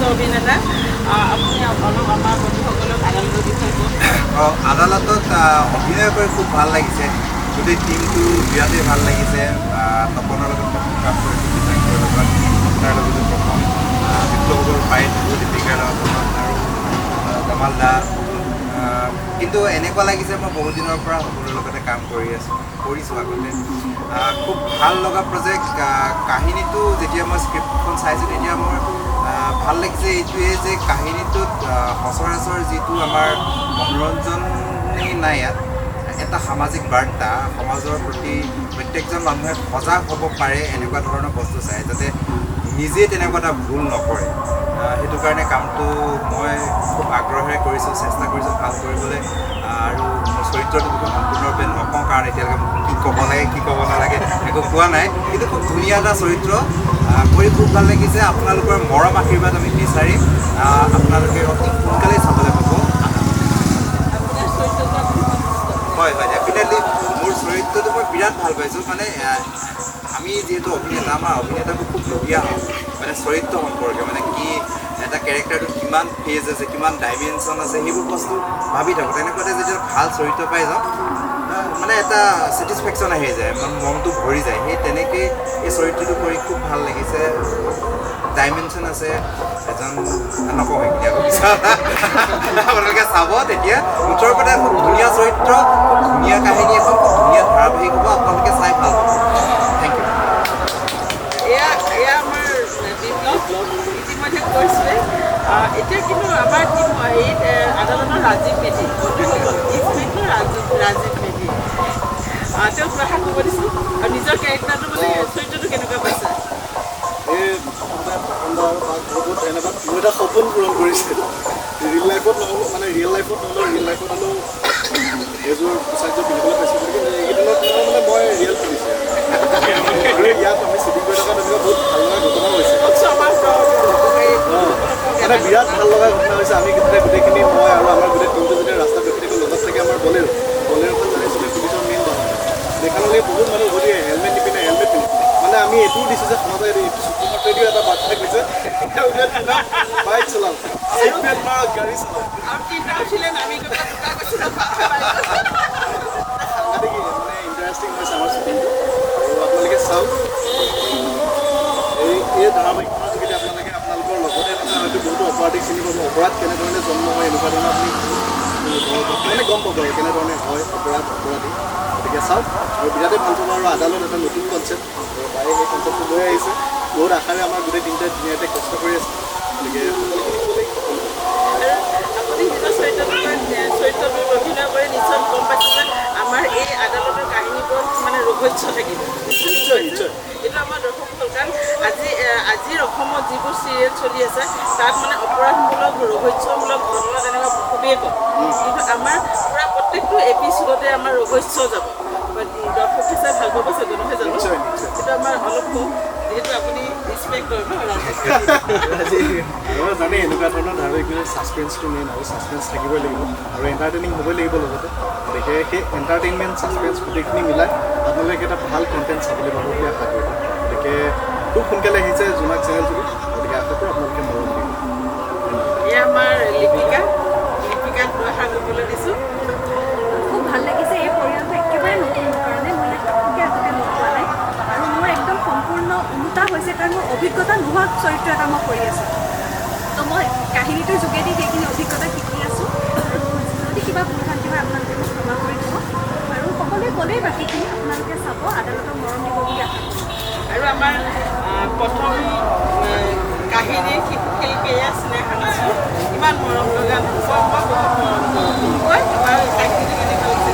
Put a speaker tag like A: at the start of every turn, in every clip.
A: জ্যেষ্ঠ অভিনেতা আপুনি অলপ আমাৰ বন্ধুসকলক আদালতৰ বিষয়ে কওক।
B: আদালতত অভিনয় কৰি খুব ভাল লাগিছে, গোটেই টিমটো বিৰাটেই ভাল লাগিছে। তপনৰ লগত প্ৰথম কাম কৰিছোঁ, বিধায়কৰ লগত, আপোনাৰ লগতো প্ৰথম বিপ্লৱসকল পাই থাকোঁ, দীপিকাৰ লগত আৰু কমাল দা। কিন্তু এনেকুৱা লাগিছে মই বহুত দিনৰ পৰা সকলোৰ লগতে কাম কৰিছোঁ আগতে। খুব ভাল লগা প্ৰজেক্ট। কাহিনীটো যেতিয়া মই স্ক্ৰিপ্টখন চাইছোঁ তেতিয়া মোৰ ভাল লাগিছে এইটোৱে যে কাহিনীটোত সচৰাচৰ যিটো আমাৰ মনোৰঞ্জনেই নাই, ইয়াত এটা সামাজিক বাৰ্তা, সমাজৰ প্ৰতি প্ৰত্যেকজন মানুহে সজাগ হ'ব পাৰে এনেকুৱা ধৰণৰ বস্তু চায়, যাতে নিজে তেনেকুৱা এটা ভুল নকৰে। সেইটো কাৰণে কামটো মই খুব আগ্ৰহেৰে কৰিছোঁ, চেষ্টা কৰিছোঁ ভাল কৰিবলৈ। আৰু মোৰ চৰিত্ৰটো সম্পূৰ্ণৰূপে নকওঁ, কাৰণ এতিয়ালৈকে কি ক'ব লাগে কি ক'ব নালাগে একো কোৱা নাই, কিন্তু খুব ধুনীয়া এটা চৰিত্ৰ কৰি খুব ভাল লাগিছে। আপোনালোকৰ মৰম আশীৰ্বাদ আমি বিচাৰিম। আপোনালোকে অতি সোনকালেই চাবলৈ পাব। হয় হয়, ডেফিনেটলি মোৰ চৰিত্ৰটো মই বিৰাট ভাল পাইছোঁ। মানে আমি যিহেতু অভিনেতা, আমাৰ অভিনেতাবোৰ খুব লোভীয়া হওঁ, মানে চৰিত্ৰ সম্পৰ্কে, মানে কি এটা কেৰেক্টাৰটোত কিমান ফেজ আছে, কিমান ডাইমেনশ্যন আছে, সেইবোৰ বস্তু ভাবি থাকোঁ। তেনেকুৱাতে যেতিয়া ভাল চৰিত্ৰ পাই যাওঁ, মানে এটা ছেটিছফেকশ্যন আহি যায়, মনটো ভৰি যায়। সেই তেনেকেই এই চৰিত্ৰটো কৰি খুব ভাল লাগিছে। ডাইমেনশ্যন আছে, এজন নকওঁ সেইখিনি আকৌ পিছত আপোনালোকে চাব তেতিয়া। মুঠৰ ওপৰতে খুব ধুনীয়া চৰিত্ৰ, খুব ধুনীয়া কাহিনী এখন, খুব ধুনীয়া ধাৰাবাহিক হ'ব, আপোনালোকে চাই ভাল পাব। Thank you.
A: এয়া আমাৰ বিপ্লৱ ইতিমধ্যে কৈছোৱে। এতিয়া কিন্তু আমাৰ টিম আদালতৰ ৰাজীৱ মেধি বন্ধুসকল, ইনস্পেক্টৰ ৰাজীৱ মেধি, তেওঁক প্ৰশাসন কৰিব দিছোঁ। আৰু নিজৰ কেৰেক্টাৰটো মানে চৰিত্ৰটো কেনেকুৱা পাইছে?
C: বহুত ধন্যবাদ। মোৰ এটা সপোন পূৰণ কৰিছে। ৰিয়েল লাইফত নহ'লেও, মানে ৰিয়েল লাইফত হ'লেও এযোৰ পোচাকযোৰ পিন্ধিবলৈ পাইছোঁ। গতিকে এইকেইদিনত মানে মই ৰিয়েল পিন্ধিছোঁ। আৰু ইয়াত আমি শ্বুটিং কৰি থকা তেনেকুৱা বহুত ভাল লগা ঘটনা হৈছে। মানে বিৰাট ভাল লগা ঘটনা হৈছে। আমি গোটেইখিনি, মই আৰু আমাৰ গোটেই টিমটো যেতিয়া ৰাস্তাত ৰখি থাকোঁ, লগত থাকে আমাৰ বলেৰোখন জানিছিলে পুলিচৰ মেইন বাহন। দেখালৈকে বহুত মানুহ উভতি হেলমেট নিপিন্ধে, হেলমেট পিন্ধে। মানে আমি এইটোও দিছোঁ যে সমাজে চুক্তিমতেদিও এটা বাৰ্তা গৈছে, বাইক চলাওক, চিট বেল্ট মাৰক, গাড়ী চলাওক। মানে ইণ্টাৰেষ্টিং হৈছে আমাৰ শ্বুটিংটো, আৰু আপোনালোকে চাওক। এই ধাৰাবাহিকখনৰ যোগেদি আপোনালোকৰ লগতে মানে হয়তো বহুতো অপৰাধীক চিনি পাব। অপৰাধ কেনেধৰণে জন্ম হয়, এনেকুৱা ধৰণৰ আপুনি মানে গম পাব আৰু কেনেধৰণে হয় অপৰাধী। গতিকে চাওক আৰু বিৰাটেই ভাল পাব। আৰু আদালত এটা নতুন কনচেপ্ট, বায়ে সেই কনচেপ্টটো লৈ আহিছে। বহুত আশাৰে আমাৰ গোটেই টিমটোৱে ধুনীয়াকৈ কষ্ট কৰি আছে। গতিকে
A: আপুনি নিজৰ চৰিত্ৰটোত অভিনয় কৰি নিশ্চয় গম পাইছোঁ যে আমাৰ এই আদালতৰ কাহিনীবোৰত মানে ৰহস্য থাকিব।
C: নিশ্চয়।
A: এইটো আমাৰ দৰ্শকসকল, কাৰণ আজিৰ অসমত যিবোৰ চিৰিয়েল চলি আছে তাত মানে অপৰাধমূলক ৰহস্যমূলক ঘটনা তেনেকুৱা খুবেই কম। কিন্তু আমাৰ পূৰা প্ৰত্যেকটো এপিচডতে আমাৰ ৰহস্য যাব। দৰ্শক হিচাপে ভাল পাব চাগে, নহয় জানো? সেইটো আমাৰ অলপ কম, যিহেতু আপুনি ইনস্পেক্টৰ
C: জানে এনেকুৱা ধৰণৰ ধাৰাবাহিক ছাছপেন্সটো মেইন, আৰু ছাছপেন্স থাকিবই লাগিব, আৰু এণ্টাৰটেইনিং হ'বই লাগিব লগতে। গতিকে সেই এণ্টাৰটেইনমেণ্ট ছাছপেন্স গোটেইখিনি মিলাই আপোনালোকে এটা ভাল কণ্টেণ্ট চাবলৈ পাব বুলি আশা কৰিলোঁ। গতিকে খুব সোনকালে আহিছে জোনাক চেনেলটো, গতিকে আশা কৰোঁ আপোনালোকে মৰম দিব।
A: এয়া আমাৰ লিপিকাক প্ৰশাসন কৰিবলৈ দিছোঁ।
D: খুব ভাল লাগিছে। এই পৰিয়ালটো একেবাৰে নতুন কাৰণে মই ইয়াতকৈ আগতে লগ পোৱা নাই, আৰু মোৰ একদম সম্পূৰ্ণ ওলোটা হৈছে, কাৰণ মোৰ অভিজ্ঞতা নোহোৱা চৰিত্ৰ এটা মই কৰি আছোঁ। তো মই কাহিনীটোৰ যোগেদি সেইখিনি অভিজ্ঞতা শিকি আছোঁ। আৰু যদি কিবা ভুল ভ্ৰান্তি হয় আপোনালোকে মোক ক্ষমা কৰি দিব। আৰু সকলোৱে ক'লেই বাকীখিনি আপোনালোকে চাব, আদালতক মৰম দিব বুলি আশা কৰোঁ।
A: আৰু আমাৰ প্ৰথম কাহিনীৰ শিল্পী স্নেহা নাচো, ইমান মৰম লগা মই বহুত মৰম কৰোঁ। তোমাৰ কাহিনী কেনেকুৱা লাগিছে?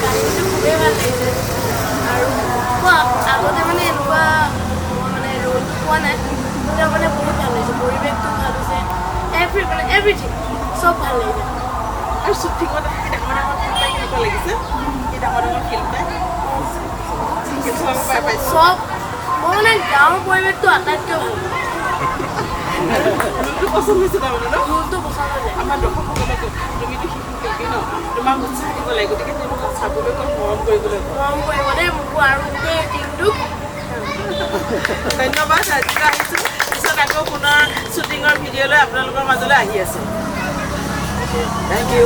E: কাহিনীটো খুবেই ভাল লাগিছে। আৰু মই আগতে মানে এনেকুৱা মানে ৰোলটো পোৱা নাই, তেতিয়া মানে বহুত ভাল লাগিছে। পৰিৱেশটো ভাল হৈছে, মানে এভৰিথিং চব ভাল লাগিছে।
A: আৰু শ্বুটিঙত ডাঙৰ শিল্পী কেনেকুৱা লাগিছে? কি ডাঙৰ শিল্পী
E: চব মই মানে গাঁৱৰ পৰিৱেশটো আটাইতকৈ ভাল লাগে।
A: ৰোলটো পচন্দ হৈছে তাৰমানে ন?
E: ৰোলটো পচন্দ হৈছে।
A: আমাৰ দৰ্শকসকলক তুমিতো শিশু শিল্পী ন, তোমাক উৎসাহ দিব লাগে, গতিকে তেওঁলোকক চাবলৈ মৰম কৰিবলৈ
E: মৰম কৰিব দেই মোকো আৰু গোটেই টিমটোক।
A: ধন্যবাদ। আজিলৈ আহিছোঁ, পিছত আকৌ ভিডিঅ' লৈ আপোনালোকৰ মাজলৈ আহি আছে।
C: Thank U